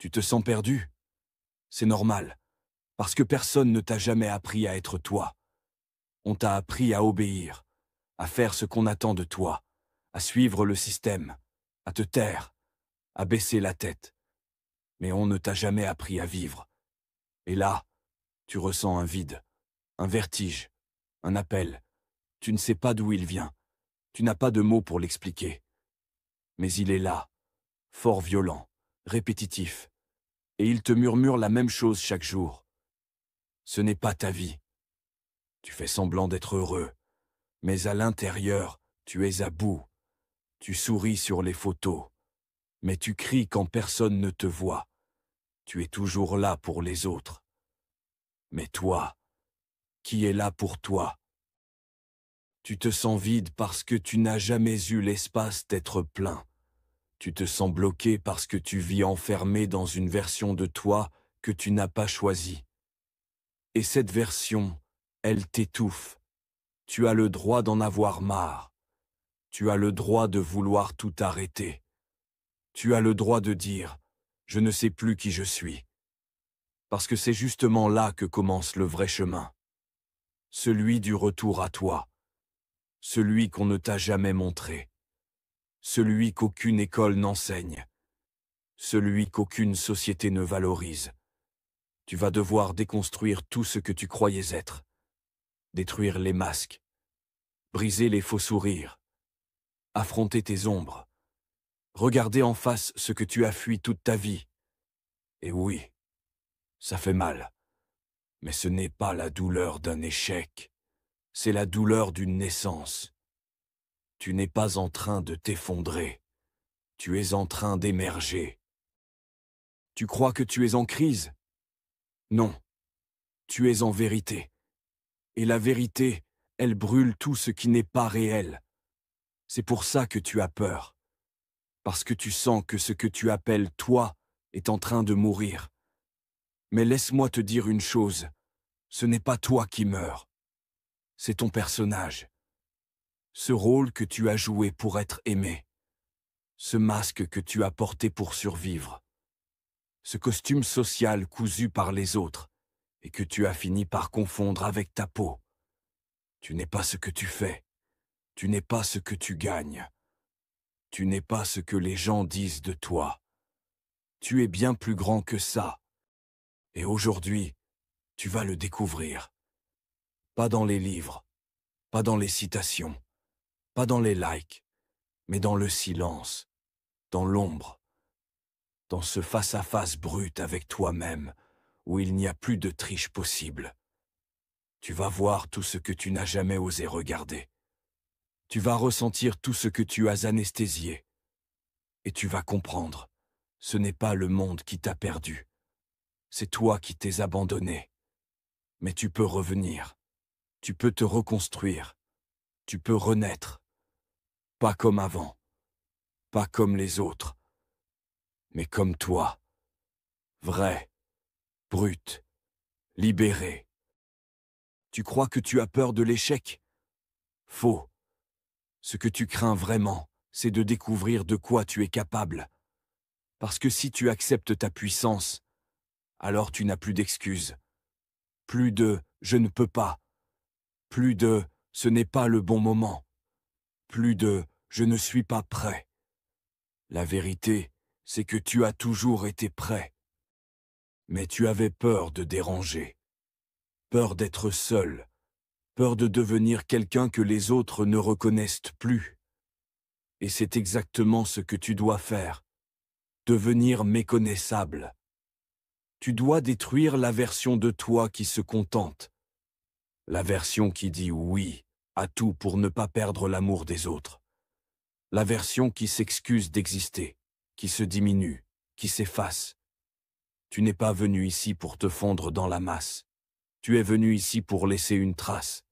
Tu te sens perdu? C'est normal, parce que personne ne t'a jamais appris à être toi. On t'a appris à obéir, à faire ce qu'on attend de toi, à suivre le système, à te taire, à baisser la tête. Mais on ne t'a jamais appris à vivre. Et là, tu ressens un vide, un vertige, un appel. Tu ne sais pas d'où il vient. Tu n'as pas de mots pour l'expliquer. Mais il est là, fort violent, répétitif. Et il te murmure la même chose chaque jour. Ce n'est pas ta vie. Tu fais semblant d'être heureux. Mais à l'intérieur, tu es à bout. Tu souris sur les photos. Mais tu cries quand personne ne te voit. Tu es toujours là pour les autres. Mais toi, qui est là pour toi? Tu te sens vide parce que tu n'as jamais eu l'espace d'être plein. Tu te sens bloqué parce que tu vis enfermé dans une version de toi que tu n'as pas choisie. Et cette version, elle t'étouffe. Tu as le droit d'en avoir marre. Tu as le droit de vouloir tout arrêter. Tu as le droit de dire « Je ne sais plus qui je suis ». Parce que c'est justement là que commence le vrai chemin. Celui du retour à toi. Celui qu'on ne t'a jamais montré. Celui qu'aucune école n'enseigne. Celui qu'aucune société ne valorise. Tu vas devoir déconstruire tout ce que tu croyais être. Détruire les masques. Briser les faux sourires. Affronter tes ombres. Regarder en face ce que tu as fui toute ta vie. Et oui, ça fait mal. Mais ce n'est pas la douleur d'un échec. C'est la douleur d'une naissance. Tu n'es pas en train de t'effondrer. Tu es en train d'émerger. Tu crois que tu es en crise? Non. Tu es en vérité. Et la vérité, elle brûle tout ce qui n'est pas réel. C'est pour ça que tu as peur. Parce que tu sens que ce que tu appelles toi est en train de mourir. Mais laisse-moi te dire une chose, ce n'est pas toi qui meurs. C'est ton personnage. Ce rôle que tu as joué pour être aimé. Ce masque que tu as porté pour survivre. Ce costume social cousu par les autres et que tu as fini par confondre avec ta peau. Tu n'es pas ce que tu fais. Tu n'es pas ce que tu gagnes. Tu n'es pas ce que les gens disent de toi. Tu es bien plus grand que ça. Et aujourd'hui, tu vas le découvrir. Pas dans les livres, pas dans les citations, pas dans les likes, mais dans le silence, dans l'ombre, dans ce face-à-face brut avec toi-même, où il n'y a plus de triche possible. Tu vas voir tout ce que tu n'as jamais osé regarder. Tu vas ressentir tout ce que tu as anesthésié. Et tu vas comprendre, ce n'est pas le monde qui t'a perdu. C'est toi qui t'es abandonné. Mais tu peux revenir. Tu peux te reconstruire. Tu peux renaître. Pas comme avant. Pas comme les autres. Mais comme toi. Vrai. Brut. Libéré. Tu crois que tu as peur de l'échec? Faux. Ce que tu crains vraiment, c'est de découvrir de quoi tu es capable. Parce que si tu acceptes ta puissance, alors tu n'as plus d'excuses. Plus de « je ne peux pas ». Plus de « ce n'est pas le bon moment ». Plus de « je ne suis pas prêt ». La vérité, c'est que tu as toujours été prêt. Mais tu avais peur de déranger. Peur d'être seul. Peur de devenir quelqu'un que les autres ne reconnaissent plus. Et c'est exactement ce que tu dois faire. Devenir méconnaissable. Tu dois détruire la version de toi qui se contente. La version qui dit oui à tout pour ne pas perdre l'amour des autres. La version qui s'excuse d'exister, qui se diminue, qui s'efface. Tu n'es pas venu ici pour te fondre dans la masse. Tu es venu ici pour laisser une trace.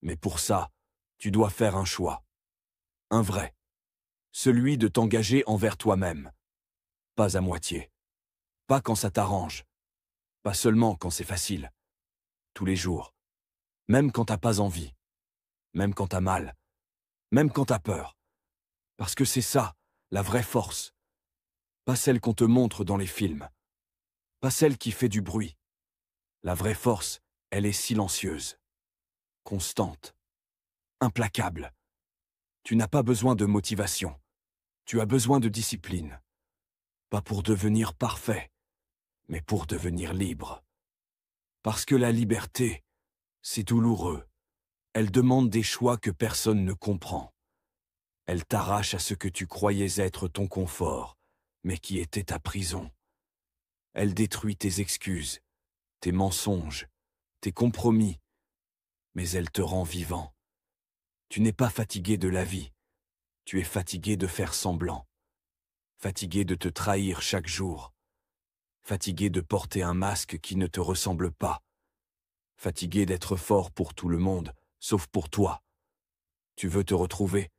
Mais pour ça, tu dois faire un choix. Un vrai. Celui de t'engager envers toi-même. Pas à moitié. Pas quand ça t'arrange. Pas seulement quand c'est facile. Tous les jours. Même quand t'as pas envie. Même quand t'as mal. Même quand t'as peur. Parce que c'est ça, la vraie force. Pas celle qu'on te montre dans les films. Pas celle qui fait du bruit. La vraie force, elle est silencieuse. Constante. Implacable. Tu n'as pas besoin de motivation. Tu as besoin de discipline. Pas pour devenir parfait, mais pour devenir libre. Parce que la liberté, c'est douloureux. Elle demande des choix que personne ne comprend. Elle t'arrache à ce que tu croyais être ton confort, mais qui était ta prison. Elle détruit tes excuses, tes mensonges, tes compromis, mais elle te rend vivant. Tu n'es pas fatigué de la vie, tu es fatigué de faire semblant, fatigué de te trahir chaque jour, fatigué de porter un masque qui ne te ressemble pas, fatigué d'être fort pour tout le monde, sauf pour toi. Tu veux te retrouver?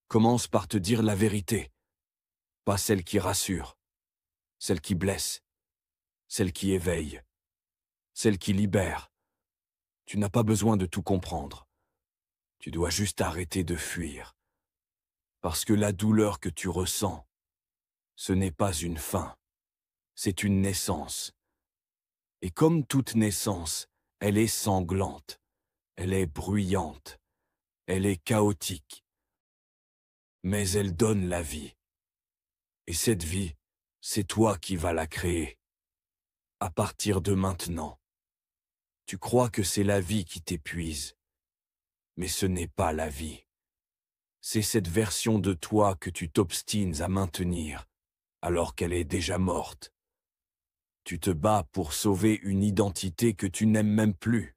Commence par te dire la vérité, pas celle qui rassure, celle qui blesse, celle qui éveille, celle qui libère. Tu n'as pas besoin de tout comprendre. Tu dois juste arrêter de fuir. Parce que la douleur que tu ressens, ce n'est pas une fin, c'est une naissance. Et comme toute naissance, elle est sanglante, elle est bruyante, elle est chaotique. Mais elle donne la vie. Et cette vie, c'est toi qui vas la créer. À partir de maintenant. Tu crois que c'est la vie qui t'épuise. Mais ce n'est pas la vie. C'est cette version de toi que tu t'obstines à maintenir, alors qu'elle est déjà morte. Tu te bats pour sauver une identité que tu n'aimes même plus.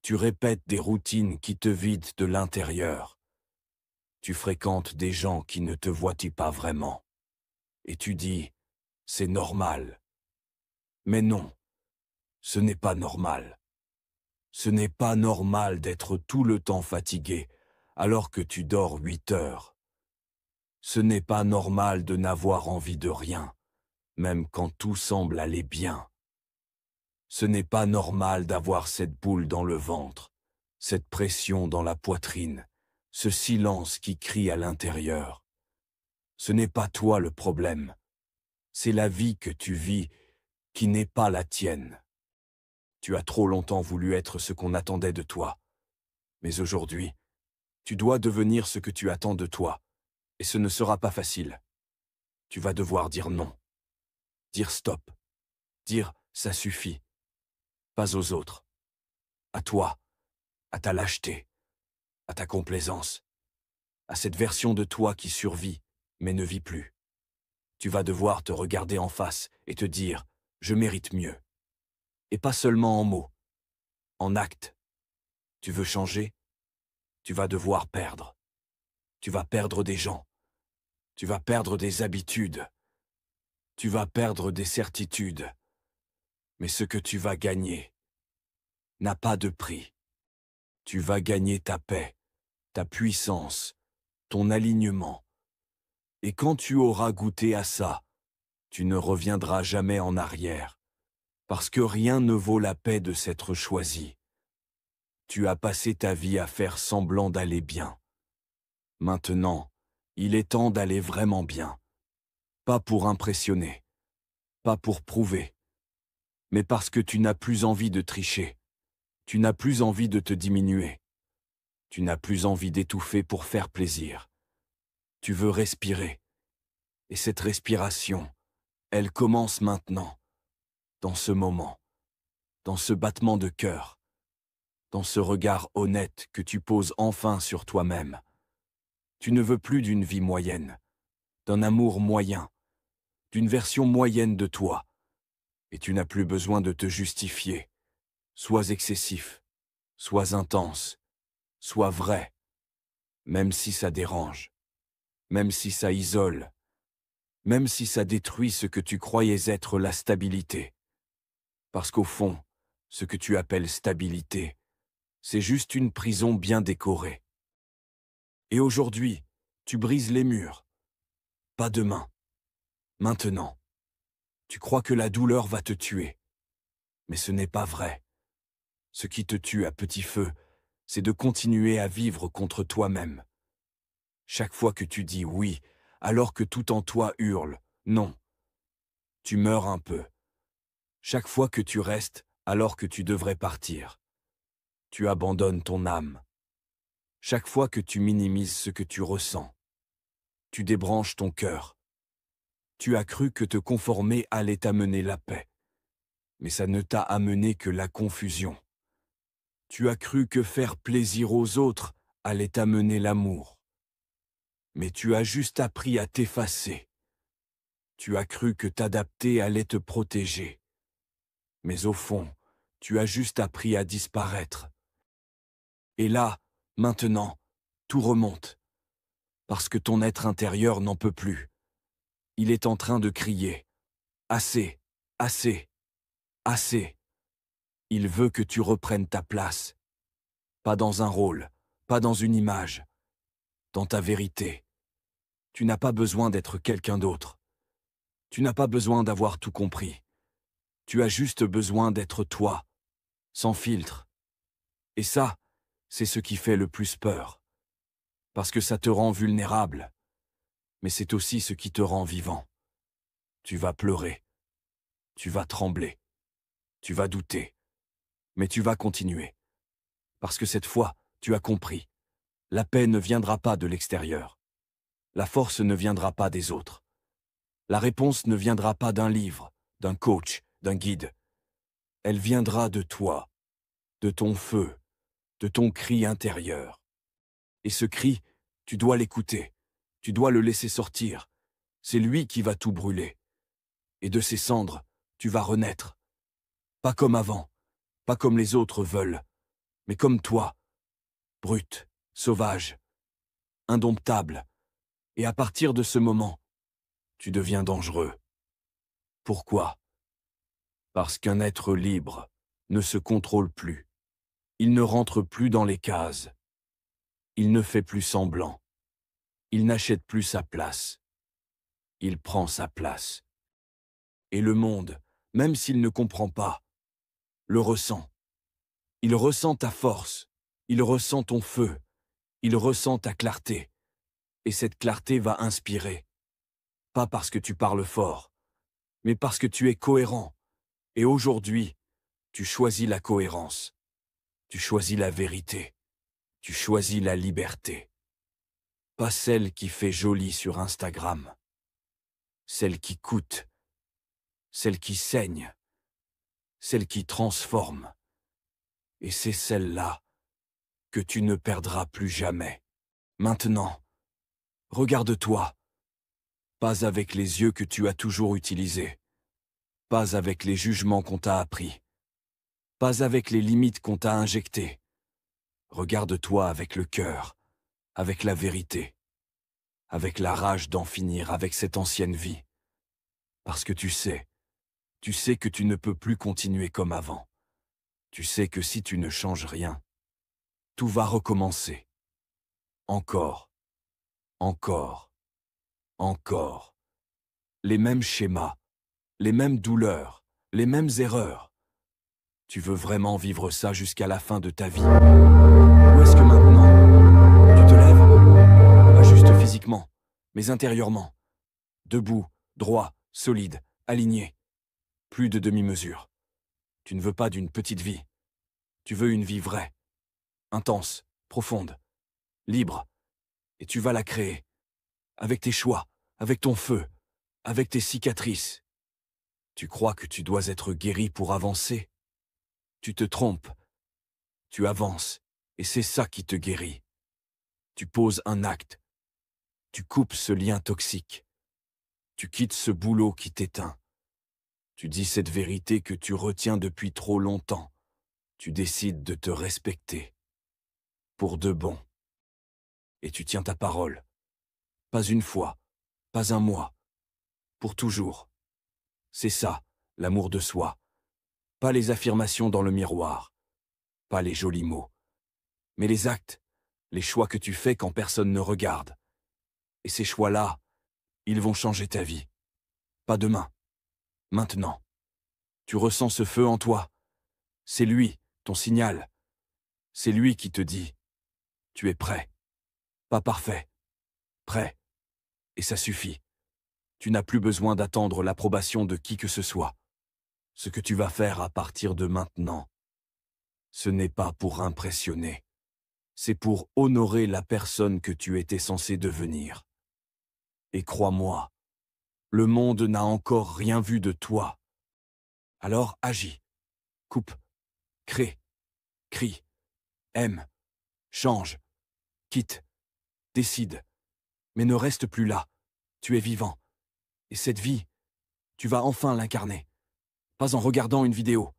Tu répètes des routines qui te vident de l'intérieur. Tu fréquentes des gens qui ne te voient pas vraiment. Et tu dis, c'est normal. Mais non, ce n'est pas normal. Ce n'est pas normal d'être tout le temps fatigué alors que tu dors 8 heures. Ce n'est pas normal de n'avoir envie de rien, même quand tout semble aller bien. Ce n'est pas normal d'avoir cette boule dans le ventre, cette pression dans la poitrine, ce silence qui crie à l'intérieur. Ce n'est pas toi le problème, c'est la vie que tu vis qui n'est pas la tienne. Tu as trop longtemps voulu être ce qu'on attendait de toi. Mais aujourd'hui, tu dois devenir ce que tu attends de toi, et ce ne sera pas facile. Tu vas devoir dire non, dire stop, dire ça suffit, pas aux autres, à toi, à ta lâcheté, à ta complaisance, à cette version de toi qui survit, mais ne vit plus. Tu vas devoir te regarder en face et te dire « je mérite mieux ». Et pas seulement en mots, en actes. Tu veux changer? Tu vas devoir perdre. Tu vas perdre des gens. Tu vas perdre des habitudes. Tu vas perdre des certitudes. Mais ce que tu vas gagner n'a pas de prix. Tu vas gagner ta paix, ta puissance, ton alignement. Et quand tu auras goûté à ça, tu ne reviendras jamais en arrière, parce que rien ne vaut la paix de s'être choisi. Tu as passé ta vie à faire semblant d'aller bien. Maintenant, il est temps d'aller vraiment bien. Pas pour impressionner, pas pour prouver, mais parce que tu n'as plus envie de tricher. Tu n'as plus envie de te diminuer. Tu n'as plus envie d'étouffer pour faire plaisir. Tu veux respirer. Et cette respiration, elle commence maintenant, dans ce moment, dans ce battement de cœur, dans ce regard honnête que tu poses enfin sur toi-même. Tu ne veux plus d'une vie moyenne, d'un amour moyen, d'une version moyenne de toi. Et tu n'as plus besoin de te justifier. Sois excessif, sois intense, sois vrai, même si ça dérange, même si ça isole, même si ça détruit ce que tu croyais être la stabilité. Parce qu'au fond, ce que tu appelles stabilité, c'est juste une prison bien décorée. Et aujourd'hui, tu brises les murs. Pas demain. Maintenant. Tu crois que la douleur va te tuer. Mais ce n'est pas vrai. Ce qui te tue à petit feu, c'est de continuer à vivre contre toi-même. Chaque fois que tu dis oui, alors que tout en toi hurle Non. Tu meurs un peu. Chaque fois que tu restes, alors que tu devrais partir, tu abandonnes ton âme. Chaque fois que tu minimises ce que tu ressens, tu débranches ton cœur. Tu as cru que te conformer allait t'amener la paix. Mais ça ne t'a amené que la confusion. Tu as cru que faire plaisir aux autres allait t'amener l'amour. Mais tu as juste appris à t'effacer. Tu as cru que t'adapter allait te protéger. Mais au fond, tu as juste appris à disparaître. Et là, maintenant, tout remonte. Parce que ton être intérieur n'en peut plus. Il est en train de crier. Assez, assez, assez. Il veut que tu reprennes ta place. Pas dans un rôle, pas dans une image. Dans ta vérité. Tu n'as pas besoin d'être quelqu'un d'autre. Tu n'as pas besoin d'avoir tout compris. Tu as juste besoin d'être toi, sans filtre. Et ça, c'est ce qui fait le plus peur. Parce que ça te rend vulnérable. Mais c'est aussi ce qui te rend vivant. Tu vas pleurer. Tu vas trembler. Tu vas douter. Mais tu vas continuer. Parce que cette fois, tu as compris. La paix ne viendra pas de l'extérieur. La force ne viendra pas des autres. La réponse ne viendra pas d'un livre, d'un coach, d'un guide. Elle viendra de toi, de ton feu, de ton cri intérieur. Et ce cri, tu dois l'écouter, tu dois le laisser sortir. C'est lui qui va tout brûler. Et de ces cendres, tu vas renaître. Pas comme avant, pas comme les autres veulent, mais comme toi, brut, sauvage, indomptable. Et à partir de ce moment, tu deviens dangereux. Pourquoi? Parce qu'un être libre ne se contrôle plus. Il ne rentre plus dans les cases. Il ne fait plus semblant. Il n'achète plus sa place. Il prend sa place. Et le monde, même s'il ne comprend pas, le ressent. Il ressent ta force. Il ressent ton feu. Il ressent ta clarté. Et cette clarté va inspirer. Pas parce que tu parles fort, mais parce que tu es cohérent. Et aujourd'hui, tu choisis la cohérence. Tu choisis la vérité. Tu choisis la liberté. Pas celle qui fait joli sur Instagram. Celle qui coûte. Celle qui saigne. Celle qui transforme. Et c'est celle-là que tu ne perdras plus jamais. Maintenant, regarde-toi. Pas avec les yeux que tu as toujours utilisés. Pas avec les jugements qu'on t'a appris. Pas avec les limites qu'on t'a injectées. Regarde-toi avec le cœur, avec la vérité, avec la rage d'en finir avec cette ancienne vie. Parce que tu sais que tu ne peux plus continuer comme avant. Tu sais que si tu ne changes rien, tout va recommencer. Encore, encore, encore. Les mêmes schémas, les mêmes douleurs, les mêmes erreurs. Tu veux vraiment vivre ça jusqu'à la fin de ta vie? Ou est-ce que maintenant, tu te lèves? Pas juste physiquement, mais intérieurement. Debout, droit, solide, aligné. Plus de demi-mesure. Tu ne veux pas d'une petite vie. Tu veux une vie vraie, intense, profonde, libre. Et tu vas la créer. Avec tes choix, avec ton feu, avec tes cicatrices. Tu crois que tu dois être guéri pour avancer? Tu te trompes. Tu avances, et c'est ça qui te guérit. Tu poses un acte. Tu coupes ce lien toxique. Tu quittes ce boulot qui t'éteint. Tu dis cette vérité que tu retiens depuis trop longtemps. Tu décides de te respecter. Pour de bon. Et tu tiens ta parole. Pas une fois, pas un mois. Pour toujours. C'est ça, l'amour de soi. Pas les affirmations dans le miroir. Pas les jolis mots. Mais les actes, les choix que tu fais quand personne ne regarde. Et ces choix-là, ils vont changer ta vie. Pas demain. Maintenant. Tu ressens ce feu en toi. C'est lui, ton signal. C'est lui qui te dit « Tu es prêt ». Pas parfait. Prêt. Et ça suffit. Tu n'as plus besoin d'attendre l'approbation de qui que ce soit. Ce que tu vas faire à partir de maintenant, ce n'est pas pour impressionner. C'est pour honorer la personne que tu étais censé devenir. Et crois-moi, le monde n'a encore rien vu de toi. Alors agis, coupe, crée, crie, aime, change, quitte, décide. Mais ne reste plus là. Tu es vivant. Et cette vie, tu vas enfin l'incarner. Pas en regardant une vidéo,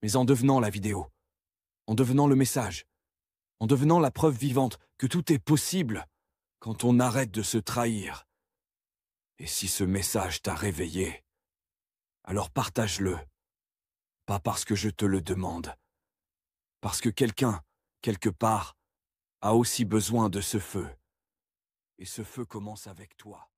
mais en devenant la vidéo. En devenant le message. En devenant la preuve vivante que tout est possible quand on arrête de se trahir. Et si ce message t'a réveillé, alors partage-le. Pas parce que je te le demande. Parce que quelqu'un, quelque part, a aussi besoin de ce feu. Et ce feu commence avec toi.